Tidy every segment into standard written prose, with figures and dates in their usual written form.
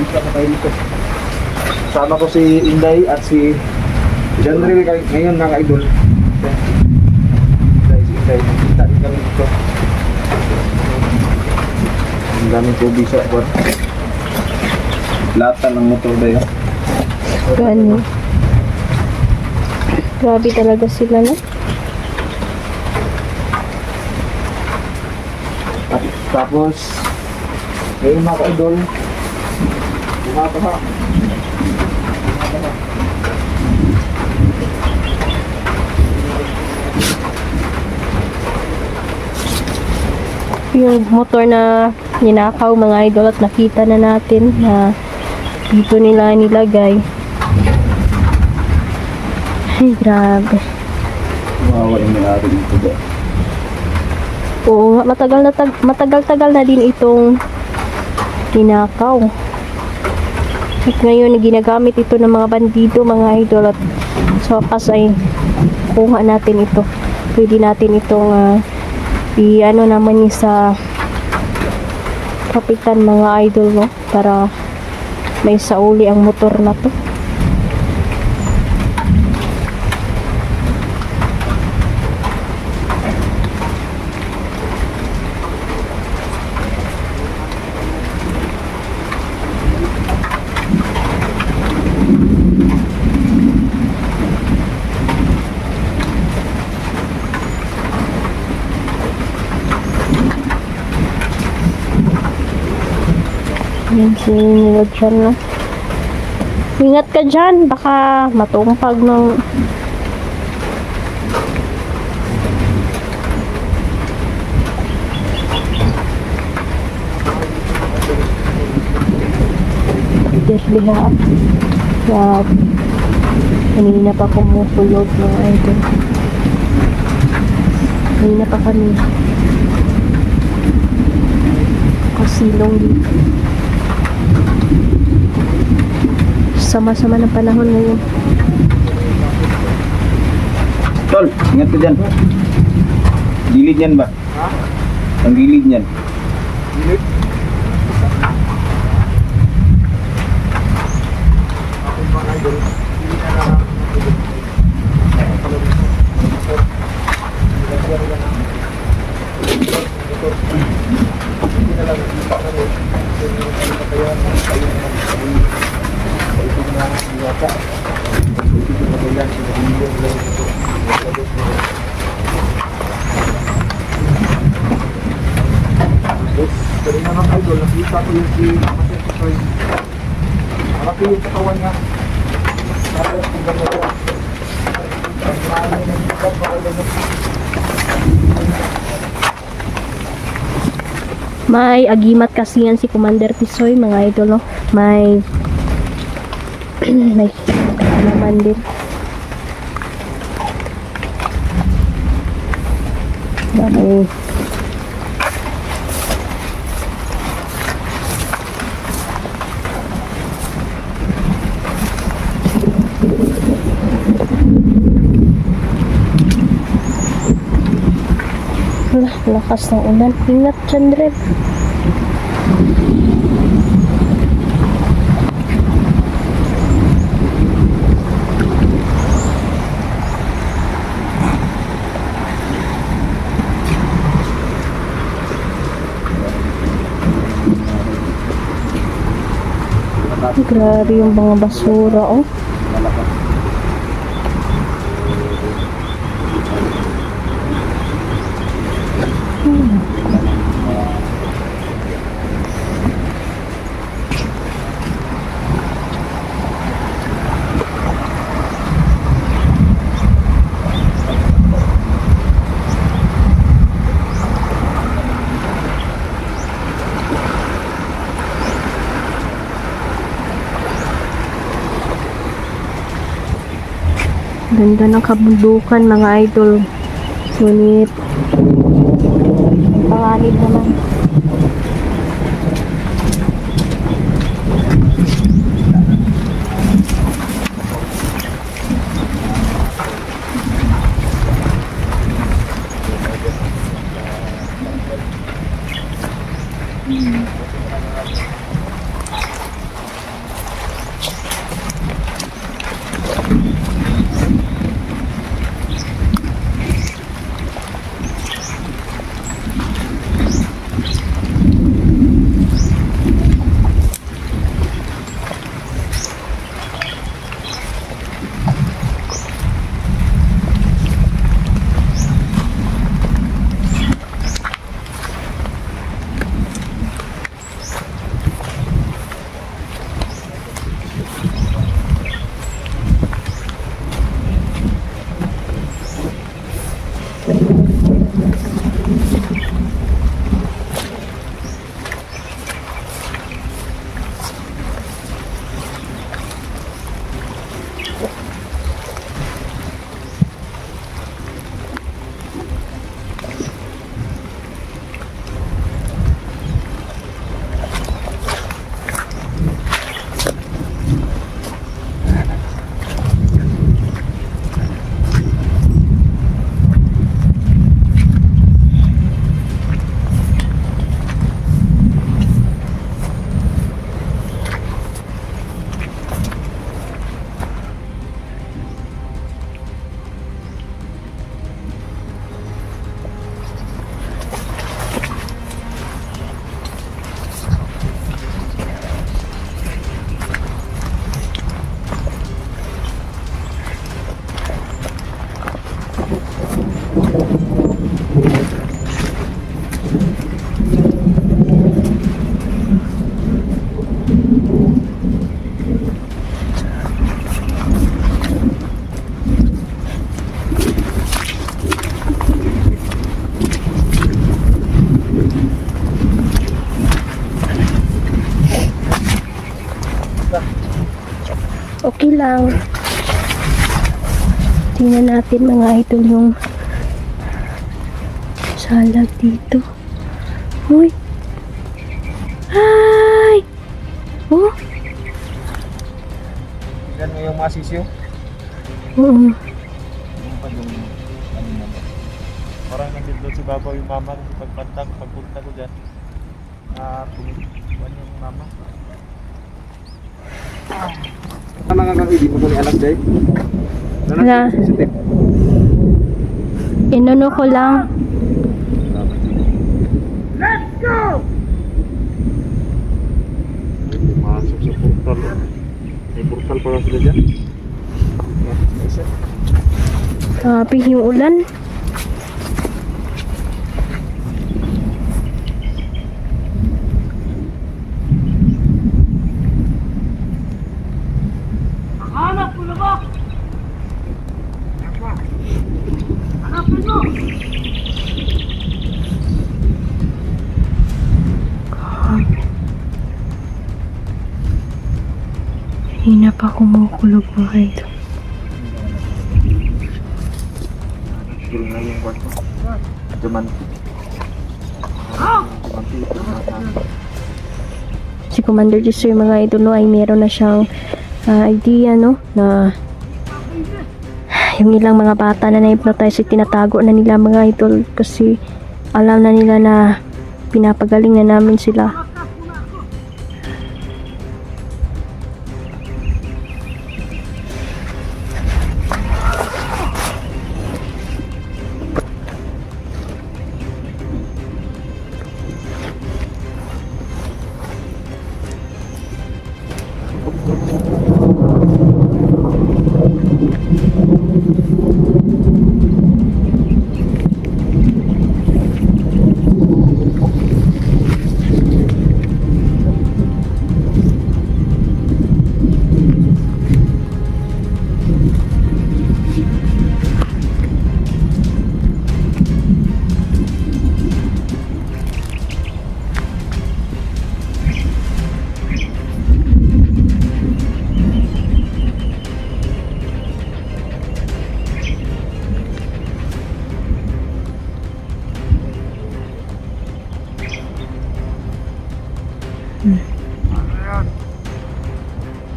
Isa pa tayo dito. Sama ko si Inday at si John Ray ngayon mga idol. Inday, si Inday. Kita din kami dito. Ang daming tubig sa buwan. Lata ng motor ba yun? Gani. Grabe talaga sila, no? Tapos, ngayon mga ka-idol, bumabaha. Yung motor na ninakaw mga idol at nakita na natin na dito nila nilagay. Ay, grabe. Mawawa yung may-ari dito ba? Oo nga, matagal-tagal na din itong ninakaw. At ngayon, ginagamit ito ng mga bandido, mga idol. At sa wakas ay kuha natin ito. Pwede natin itong i-ano naman sa kapitan, mga idol, no? Para may sauli ang motor na to. Yan si nila dyan, no? Ingat ka dyan, baka matumpag ng lahat. Grabe. Kanina pa kumukulog, mga idol. Kanina pa kami kasilong dito. Sama-sama ng panahon ngayon. Tol, ingat ka dyan. Gilid yan ba? Ha? Ang gilid yan. Gilid? Ako mga idol. Pero naman idol, nakita ko yung si Master. Malaki yung katawan niya. Tapos kung gano'n ko. May agimat kasi yan si Commander Tisoy, mga idol, no? May may naman din. May lakas ng ulan. Ingat dyan, Dred. Grabe yung mga basura, oh. Ganda ng kabundukan, mga idol. Ngunit panganib naman. Okay lang. Tingnan natin mga idol yung salad dito. Uy! Ay! Oh! Yan mo yung masisyo. Oo. Yung pa yung ano naman. Parang nandito si Babaw yung mama ko pagpunta ko dyan. Pumunta yung mama. Tama nga kang hindi mo kung anak dahil. Wala. Inuno ko lang. Let's go! Masuk sa portal. May portal pala sila dyan. Isa. Grabe yung ulan. Hanap mo na ba? Hanapin mo! Hina pa kumukulog mga ito. Skill na yung kwarto. Jaman. Si Commander Jisoo yung mga idol no, ay meron na siyang idea no na yung ilang mga bata na na-hypnotize ay tinatago na nila mga idol kasi alam na nila na pinapagaling na namin sila.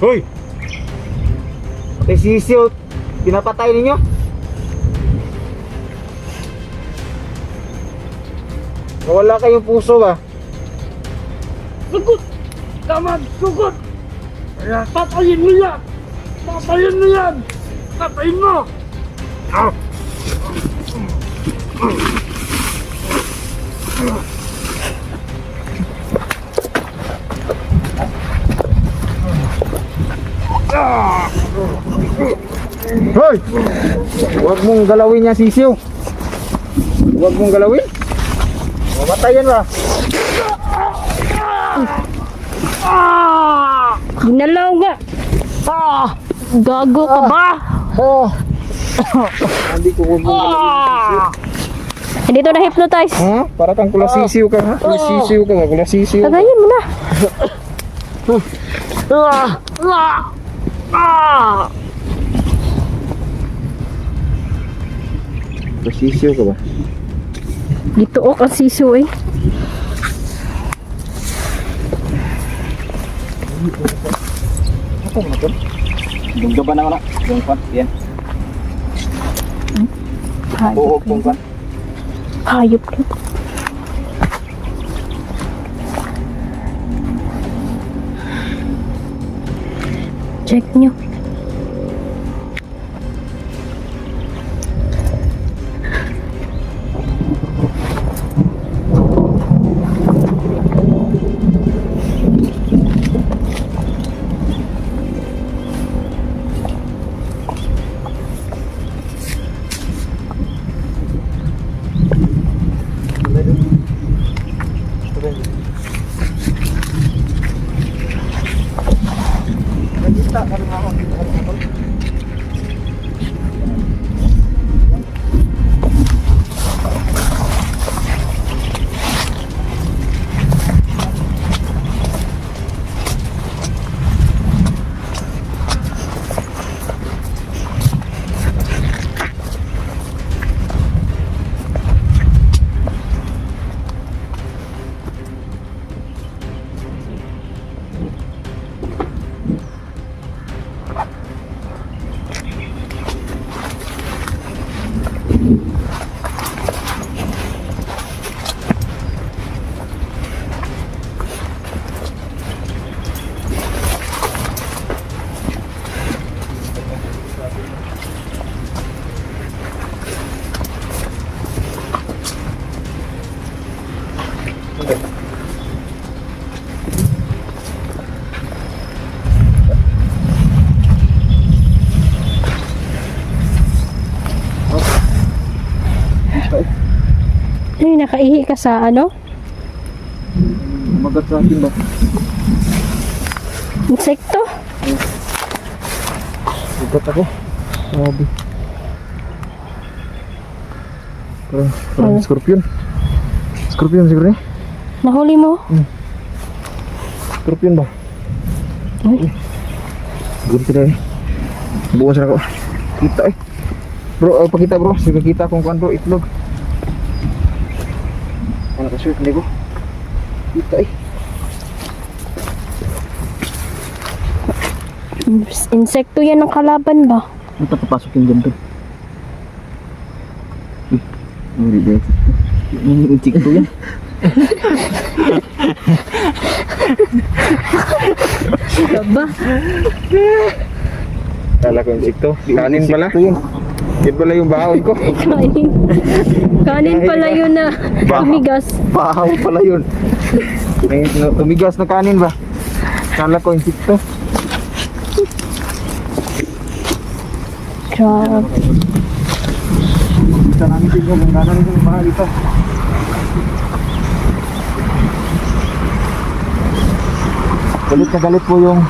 Hoy! Pati sisiyo, pinapatay ninyo? Wala kayong puso ba? Sugot! Tama, sugot! Patayin mo yan! Patayin mo yan! Patayin mo! Hoy! Huwag mong galawin yan sisiyo. Huwag mong galawin. Mamatayan ba? Ginalaw nga! Gago ka ba? Hindi ko huwag mong galawin. Hindi to na-hypnotize. Ha? Para kang kulasisiw ka ha? Kulasisiw ka ba? Kulasisiw ka. Tagayin mo na. Kulasisiw ka ba? Gituok ang siso eh. Ako mo na to? Dungga ba na ako na? Dunggan, yan. Buhok dunggan. Hayop ka. Check nyo. Nagkita ka rin ako. nakaihi ka sa ano? Magat sa akin ba? Insekto? Ugat ako. Grabe. Parang scorpion. Scorpion siguro eh. Nahuli mo? Scorpion ba? Uy. Siguro sila eh. Bukas na ako. Kita eh. Bro, pakita bro. Sige kita kung kuan bro. Itlog. Ano ka-shirt hindi ko? Kita eh. Insekto yan ang kalaban ba? Ano pa papasok yung ganito? Hindi ba? Yung insekto yan. Ba? Kala ko insekto. Kanin pala. Yan pala yung baon ko. Kanin. Kanin pala yun na tumigas. Bahaw pala yun. May tumigas na kanin ba? Kala ko insekto. Grabe. Kita namin tingko kung gano'n yung mga dito. Galit na galit po yung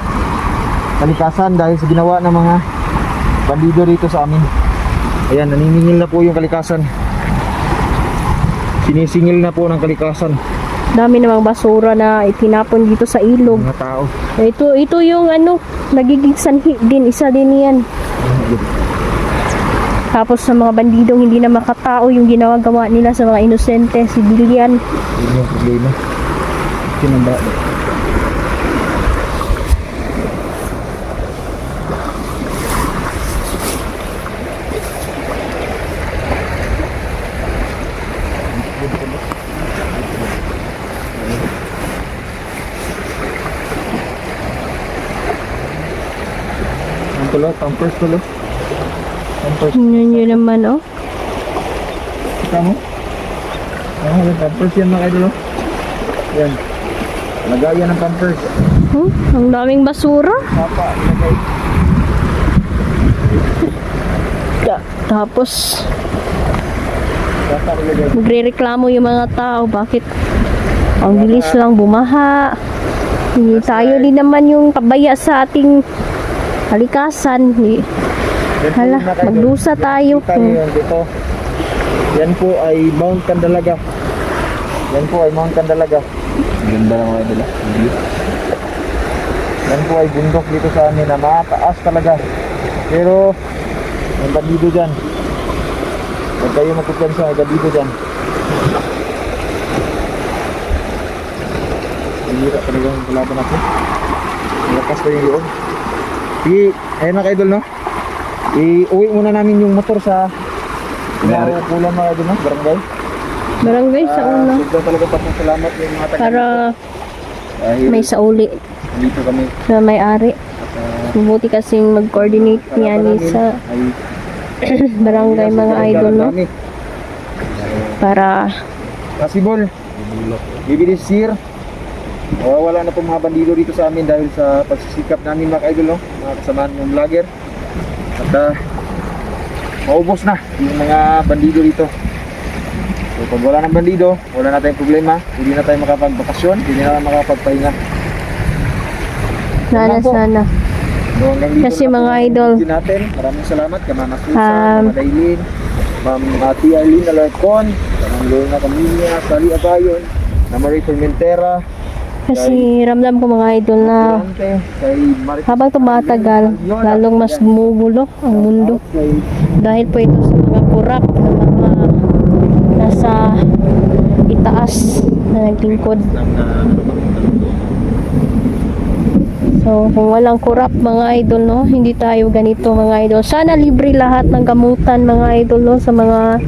kalikasan dahil sa ginawa ng mga bandido rito sa amin. Ayan, naniningil na po yung kalikasan. Sinisingil na po ng kalikasan Dami namang basura na itinapon dito sa ilog. mga tao. Ito yung ano, nagiging sanhi din, isa din yan. Tapos sa mga bandidong hindi na makatao yung ginagawa nila sa mga inosente, civilian. Yun yung problema. Kinamba. Ang tulo, pampers tulo. Pampers. Yun naman, oh. Kita mo? Yung pampers yan mga idol. Yan. Lagayan ng pampers. Ang daming basura. Papa, ilagay. Tapos, Papa, ilagay. magre-reklamo yung mga tao. Bakit? Ang bilis lang bumaha. Hindi tayo din naman yung kabaya sa ating kalikasan. Yan po Hala, yung mga idol. magdusa tayo. Kita niyo yun dito. Yan po ay Mount Candalaga. Yan po ay Mount Candalaga. Ganda ng mga idol. Yan po ay bundok dito sa amin na mataas talaga. Pero, may bandido dyan. Huwag kayo magkupiyansa, may bandido dyan. Hihira talaga yung kalaban ako. Malakas pa yung loob. Sige, ayun mga idol no. Iuwi muna namin yung motor sa kulang mga idol no, barangay. Barangay sa una. Sobrang talaga pasalamat yung mga taga Para dahil may sauli dito kami. na may-ari. Mabuti kasing mag-coordinate yan sa Ay, barangay mga idol, no? dami. Para Possible. Maybe this year, wala na po mga bandido dito sa amin dahil sa pagsisikap namin mga idol, no? Mga kasamaan ng vlogger. At maubos na yung mga bandido dito. So pag wala ng bandido, wala na tayong problema. Hindi na tayo makapagbakasyon, hindi na tayo makapagpahinga. sana. So, hanggang dito Kasi na po mga ang idol, video natin. Maraming salamat kay Mama Susan, Mama Dailin, Ma'am Ate Arlene Alarcon, Ma'am Lorna Camilla, Sally Abayon, na Marie Fermentera, kasi ramdam ko mga idol na Durante, kay Marie habang tumatagal, lalong mas gumugulo ang mundo. kay Dahil po ito sa mga kurap na mga nasa itaas na naglingkod. So, kung walang kurap mga idol, no, hindi tayo ganito mga idol. Sana libre lahat ng gamutan mga idol, no, sa mga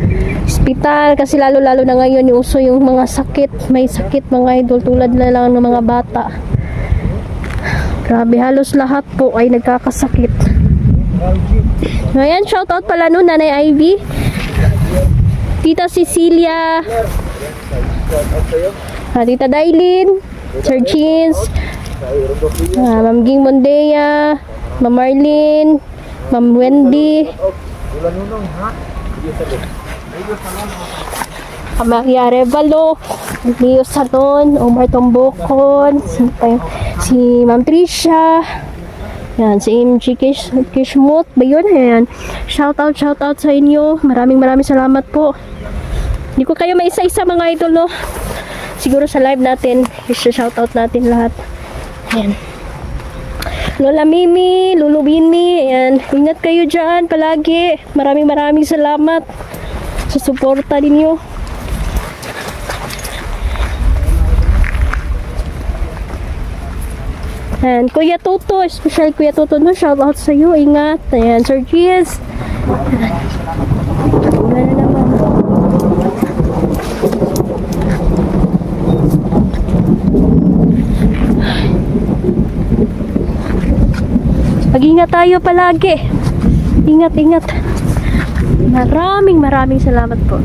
ospital. Kasi lalo-lalo na ngayon yung uso yung mga sakit. May sakit mga idol tulad na lang ng mga bata. Grabe, halos lahat po ay nagkakasakit. Ngayon, shoutout pala nun, Nanay Ivy. Tita Cecilia. Tita Dailin. Sir Chins. Ma'am Ging Mondea, Ma'am Marlene, Ma'am Wendy. Maria Arevalo, Leo Salon, Omar Tombocon, si Ma'am Tricia, yan, si MG Kishmut, ba yun? Ayan. Shout out sa inyo. Maraming salamat po. Hindi ko kayo maisa-isa mga idol, no? Siguro sa live natin, shout out natin lahat. Ayan. Lola Mimi, Lulu Winnie, ayan. Ingat kayo dyan palagi. Maraming salamat sa suporta ninyo. Ayan, Kuya Toto, special Kuya Toto, no? Shout out sa iyo, ingat. Ayan, Sir Giz. Wala na naman. Mag-ingat tayo palagi. Ingat. Maraming salamat po.